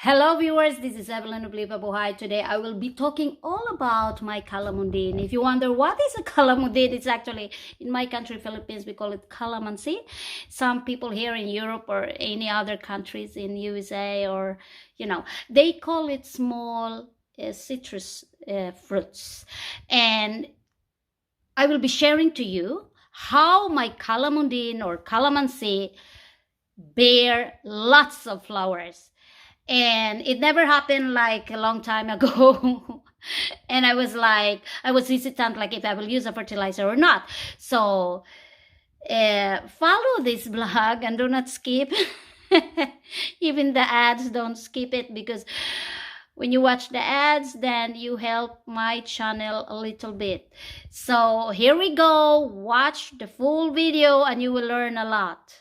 Hello viewers, this is Evelyn Obliva Bohai. Today I will be talking all about my Calamondin. If you wonder what is a Calamondin, it's actually in my country, Philippines, we call it Kalamansi. Some people here in Europe or any other countries in USA or, they call it small citrus fruits. And I will be sharing to you how my Calamondin or Calamansi bear lots of flowers. And it never happened like a long time ago. And I was hesitant like if I will use a fertilizer or not. So follow this blog and do not skip. Even the ads, don't skip it, because when you watch the ads, then you help my channel a little bit. So here we go. Watch the full video and you will learn a lot.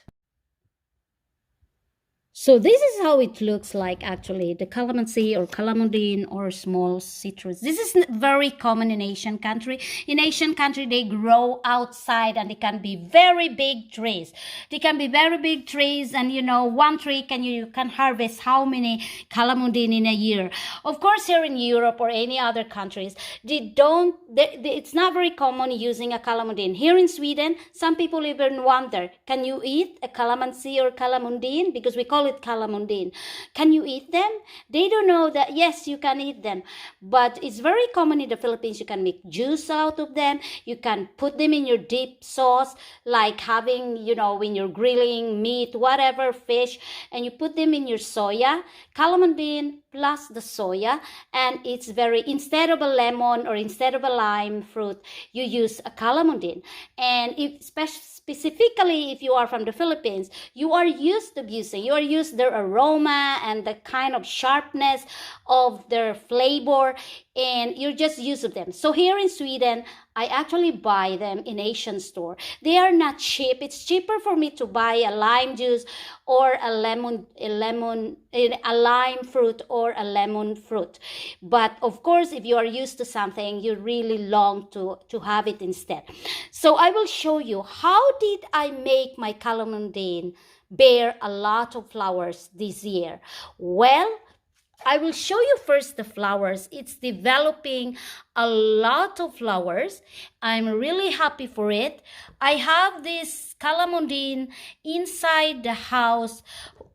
So this is how it looks like, actually, the calamansi or calamondin or small citrus. This is very common in Asian country. In Asian country, they grow outside and they can be very big trees. They can be very big trees, and one tree you can harvest how many calamondin in a year. Of course, here in Europe or any other countries, it's not very common using a calamondin. Here in Sweden, some people even wonder, can you eat a calamansi or calamondin? Because we call it Calamondin. Can you eat them? They don't know that yes, you can eat them, but it's very common in the Philippines. You can make juice out of them. You can put them in your dip sauce, like having, when you're grilling meat, whatever, fish, and you put them in your soya. Calamondin plus the soya, and it's instead of a lemon or instead of a lime fruit, you use a calamondin. And specifically if you are from the Philippines, you are used their aroma and the kind of sharpness of their flavor, and you're just used to them. So here in Sweden, I actually buy them in Asian store. They are not cheap. It's cheaper for me to buy a lime juice or a lime fruit or a lemon fruit. But of course, if you are used to something, you really long to have it instead. So I will show you how did I make my Calamondin bear a lot of flowers this year. Well, I will show you first the flowers. It's developing a lot of flowers. I'm really happy for it. I have this Calamondin inside the house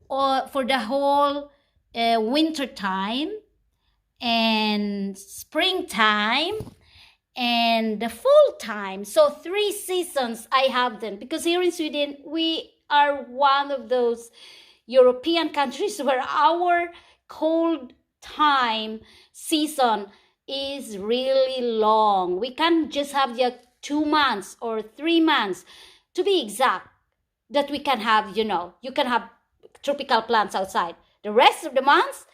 for the whole winter time and springtime and the fall time. So 3 seasons I have them, because here in Sweden, we are one of those European countries where our cold time season is really long. We can just have 2 months or 3 months, to be exact, that we can have, you can have tropical plants outside. The rest of the months,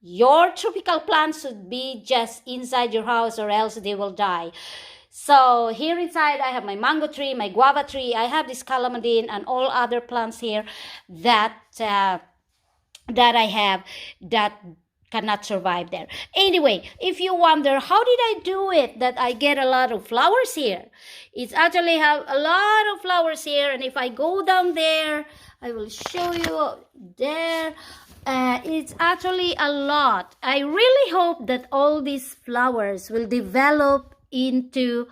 your tropical plants should be just inside your house, or else they will die. So here inside, I have my mango tree, my guava tree. I have this calamondin and all other plants here that I have that cannot survive there. Anyway, if you wonder, how did I do it that I get a lot of flowers here? It's actually have a lot of flowers here. And if I go down there, I will show you there. It's actually a lot. I really hope that all these flowers will develop into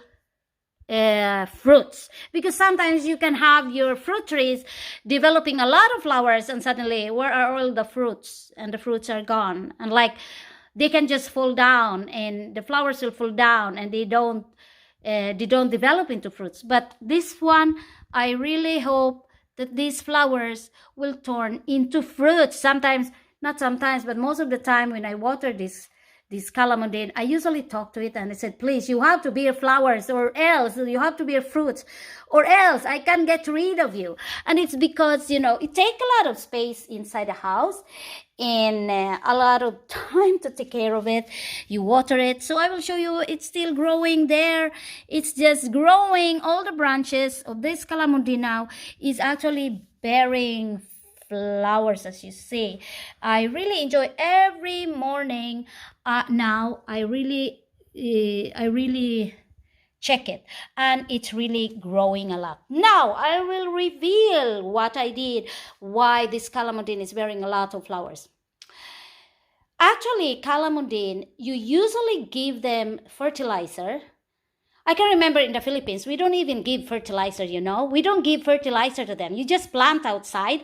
fruits, because sometimes you can have your fruit trees developing a lot of flowers and suddenly where are all the fruits, and the fruits are gone, and they can just fall down and the flowers will fall down and they don't develop into fruits. But this one, I really hope that these flowers will turn into fruits. Not sometimes, but most of the time when I water this calamondin, I usually talk to it and I said, please, you have to bear flowers, or else you have to bear fruits, or else I can't get rid of you. And it's because, it takes a lot of space inside the house and a lot of time to take care of it. You water it. So I will show you, it's still growing there. It's just growing. All the branches of this calamondin now is actually bearing flowers, as you see. I really enjoy every morning. Now I really check it, and it's really growing a lot. Now I will reveal what I did, why this Calamondin is bearing a lot of flowers. Actually, Calamondin, you usually give them fertilizer. I can remember in the Philippines, we don't even give fertilizer, you know. We don't give fertilizer to them. You just plant outside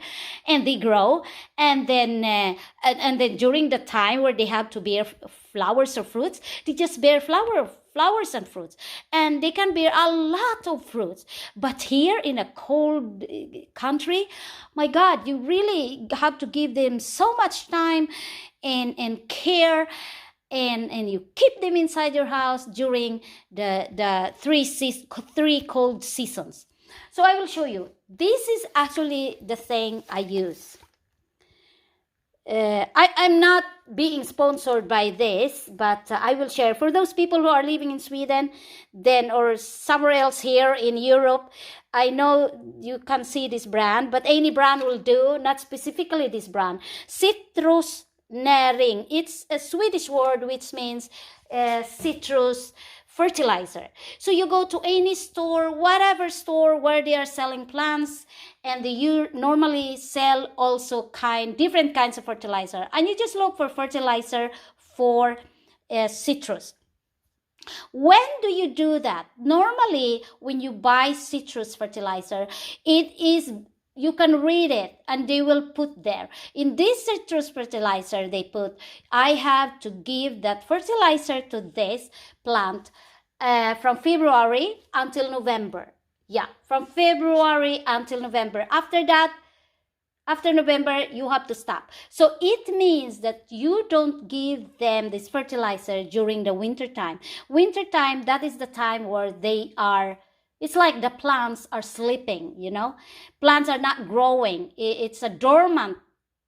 and they grow. And then during the time where they have to bear flowers or fruits, they just bear flowers and fruits. And they can bear a lot of fruits. But here in a cold country, my God, you really have to give them so much time and care, and you keep them inside your house during the three cold seasons. So I will show you. This is actually the thing I use. I'm not being sponsored by this, but I will share for those people who are living in Sweden, then or somewhere else here in Europe. I know you can see this brand, but any brand will do, not specifically this brand. Citrus näring. It's a Swedish word which means citrus fertilizer. So you go to any store, whatever store where they are selling plants, and they normally sell also different kinds of fertilizer. And you just look for fertilizer for citrus. When do you do that? Normally, when you buy citrus fertilizer, you can read it and they will put there. In this citrus fertilizer, they put, I have to give that fertilizer to this plant from February until November. Yeah, from February until November. After November, you have to stop. So it means that you don't give them this fertilizer during the winter time. Winter time, that is the time where it's like the plants are sleeping, you know. Plants are not growing. It's a dormant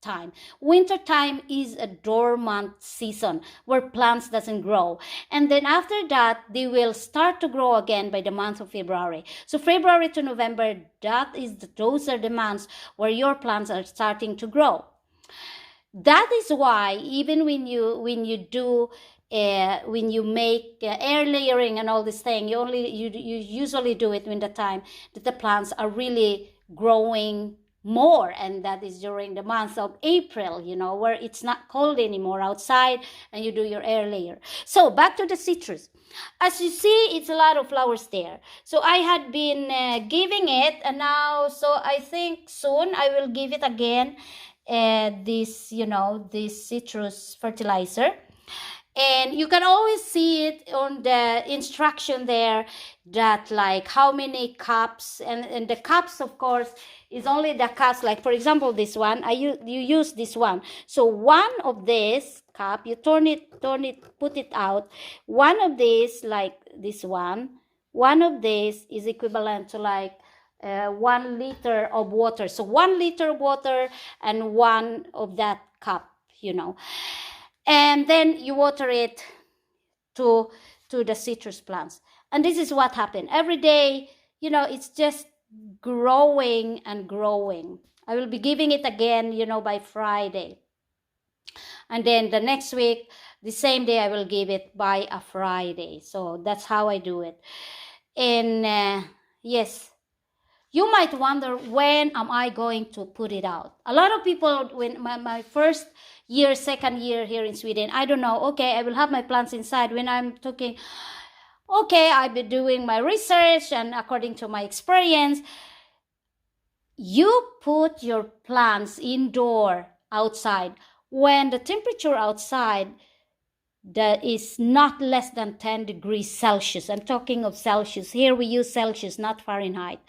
time. Winter time is a dormant season where plants doesn't grow. And then after that, they will start to grow again by the month of February. So February to November, those are the months where your plants are starting to grow. That is why even when you make air layering and all this thing, you usually do it when the time that the plants are really growing more, and that is during the month of April, you know, where it's not cold anymore outside, and you do your air layer. So back to the citrus. As you see, it's a lot of flowers there. So I had been giving it, and now, so I think soon I will give it again this citrus fertilizer. And you can always see it on the instruction there, that like how many cups, and the cups, of course, is only the cups. Like for example, this one, you use this one. So one of this cup, you turn it, put it out. One of these, like this one of this is equivalent to like 1 liter of water. So 1 liter of water and one of that cup, you know. And then you water it to the citrus plants. And this is what happened. Every day, you know, it's just growing and growing. I will be giving it again, you know, by Friday. And then the next week, the same day, I will give it by a Friday. So that's how I do it. And yes, you might wonder, when am I going to put it out? A lot of people, when my first year, second year here in Sweden, I don't know, okay, I will have my plants inside. When I'm talking, okay, I've been doing my research, and according to my experience, you put your plants indoor, outside, when the temperature outside that is not less than 10 degrees Celsius. I'm talking of Celsius. Here we use Celsius, not Fahrenheit.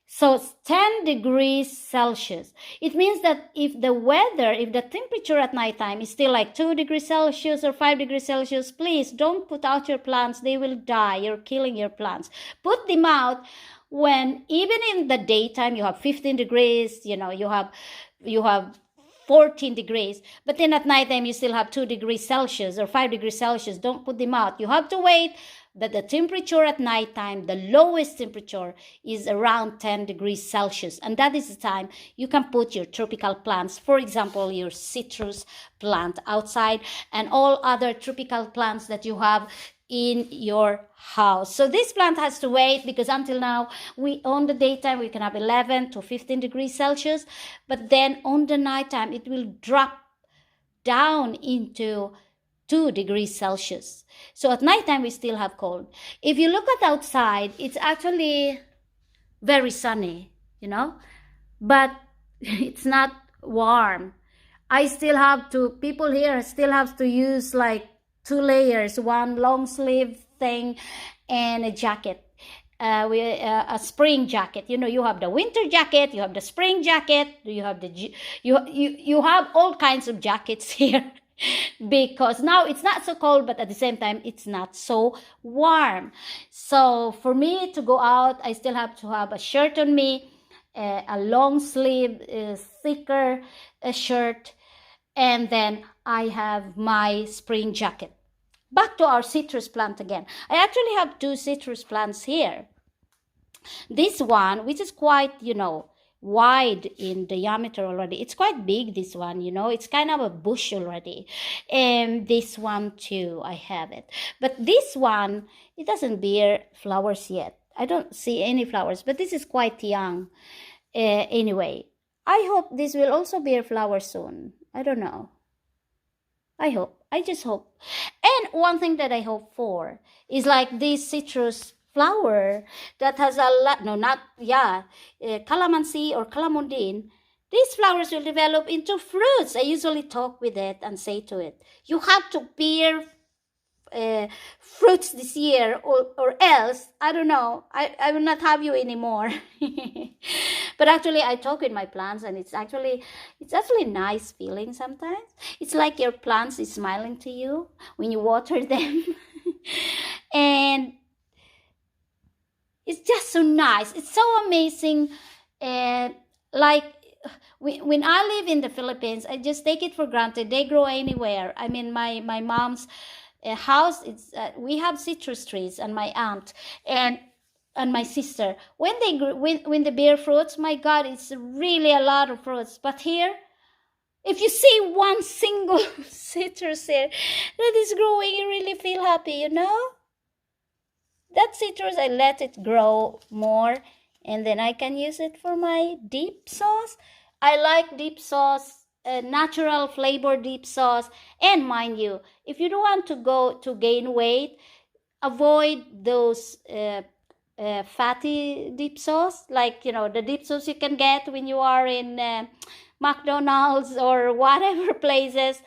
So 10 degrees Celsius. It means that if the temperature at nighttime is still like 2 degrees Celsius or 5 degrees Celsius, please don't put out your plants. They will die. You're killing your plants. Put them out when, even in the daytime, you have 15 degrees, you know, you have 14 degrees, but then at nighttime you still have 2 degrees Celsius or 5 degrees Celsius. Don't put them out. You have to wait that the temperature at nighttime, the lowest temperature, is around 10 degrees Celsius. And that is the time you can put your tropical plants, for example, your citrus plant outside, and all other tropical plants that you have in your house. So this plant has to wait, because until now, on the daytime, we can have 11 to 15 degrees Celsius. But then on the nighttime, it will drop down into 2 degrees Celsius. So at nighttime, we still have cold. If you look at outside, it's actually very sunny, but it's not warm. People here still have to use like 2 layers, one long sleeve thing and a jacket. A spring jacket. You have the winter jacket, you have the spring jacket, you have all kinds of jackets here because now it's not so cold, but at the same time it's not so warm. So for me to go out, I still have to have a shirt on me, a long sleeve, thicker shirt, and then I have my spring jacket. Back to our citrus plant again. I actually have 2 citrus plants here. This one, which is quite, wide in diameter already. It's quite big, this one, It's kind of a bush already. And this one too, I have it. But this one, it doesn't bear flowers yet. I don't see any flowers, but this is quite young. Anyway, I hope this will also bear flowers soon. I don't know. I just hope. And one thing that I hope for is like this citrus flower that has a lot, calamansi or calamondin. These flowers will develop into fruits. I usually talk with it and say to it, you have to bear fruits this year or else, I don't know, I will not have you anymore. But actually I talk with my plants, and it's actually nice feeling sometimes. It's like your plants is smiling to you when you water them. And it's just so nice. It's so amazing. Like when I live in the Philippines, I just take it for granted. They grow anywhere. I mean, my mom's house, we have citrus trees, and my aunt and my sister, when they bear fruits, my God, it's really a lot of fruits. But here, if you see one single citrus here that is growing, you really feel happy, That citrus, I let it grow more, and then I can use it for my dip sauce. I like dip sauce, natural flavor dip sauce. And mind you, if you don't want to gain weight, avoid those fatty dip sauce, like the dip sauce you can get when you are in McDonald's or whatever places.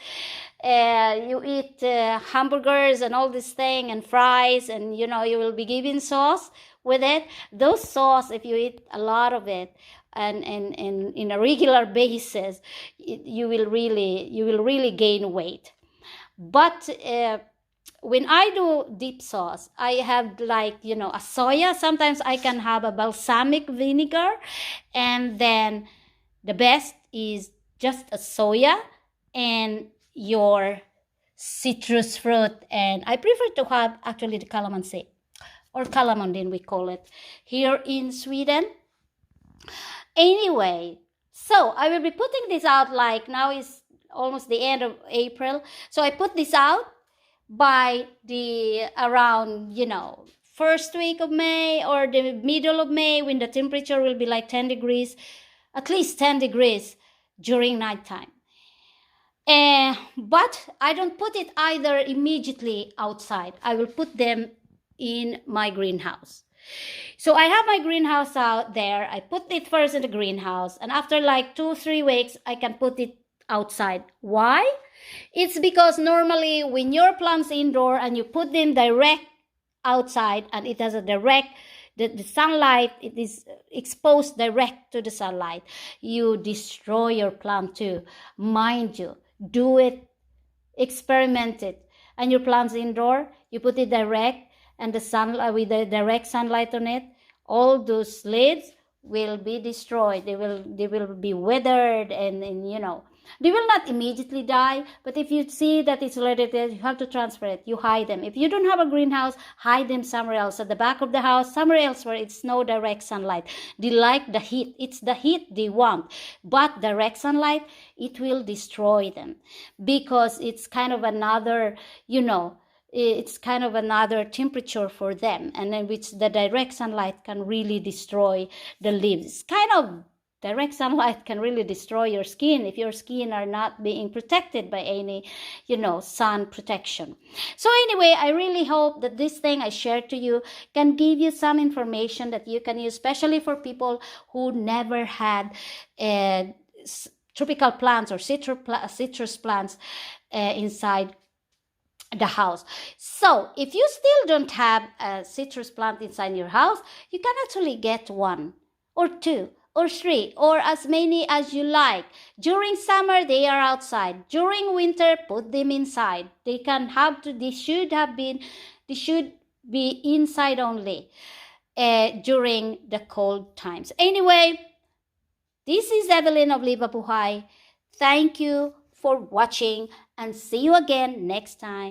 You eat hamburgers and all this thing and fries, and you will be given sauce with it. Those sauce, if you eat a lot of it and in a regular basis, you will really gain weight. But when I do dip sauce, I have like a soya. Sometimes I can have a balsamic vinegar, and then the best is just a soya and your citrus fruit. And I prefer to have actually the calamansi, or calamondin we call it here in Sweden. Anyway, so I will be putting this out, like now is almost the end of April. So I put this out by the around, first week of May or the middle of May, when the temperature will be like 10 degrees, at least 10 degrees during nighttime. But I don't put it either immediately outside. I will put them in my greenhouse. So I have my greenhouse out there. I put it first in the greenhouse, and after like 2-3 weeks, I can put it outside. Why? It's because normally when your plants indoor and you put them direct outside, and it has a direct, the sunlight, it is exposed direct to the sunlight, you destroy your plant too. Mind you, do it, experiment it. And your plants indoor, you put it direct, and the sunlight, with the direct sunlight on it, all those leaves will be destroyed. They will be withered, and they will not immediately die. But if you see that it's already there, you have to transfer it. You hide them. If you don't have a greenhouse, hide them somewhere else, at the back of the house, somewhere else where it's no direct sunlight. They like the heat. It's the heat they want. But direct sunlight, it will destroy them, because it's kind of another, it's kind of another temperature for them, and then which the direct sunlight can really destroy the leaves. It's kind of direct sunlight can really destroy your skin if your skin are not being protected by any, sun protection. So anyway, I really hope that this thing I shared to you can give you some information that you can use, especially for people who never had tropical plants or citrus plants inside the house. So if you still don't have a citrus plant inside your house, you can actually get one or two or three or as many as you like. During summer they are outside, during winter put them inside. They should be inside only during the cold times. Anyway, this is Evelyn of Livabuhay. Thank you for watching and see you again next time.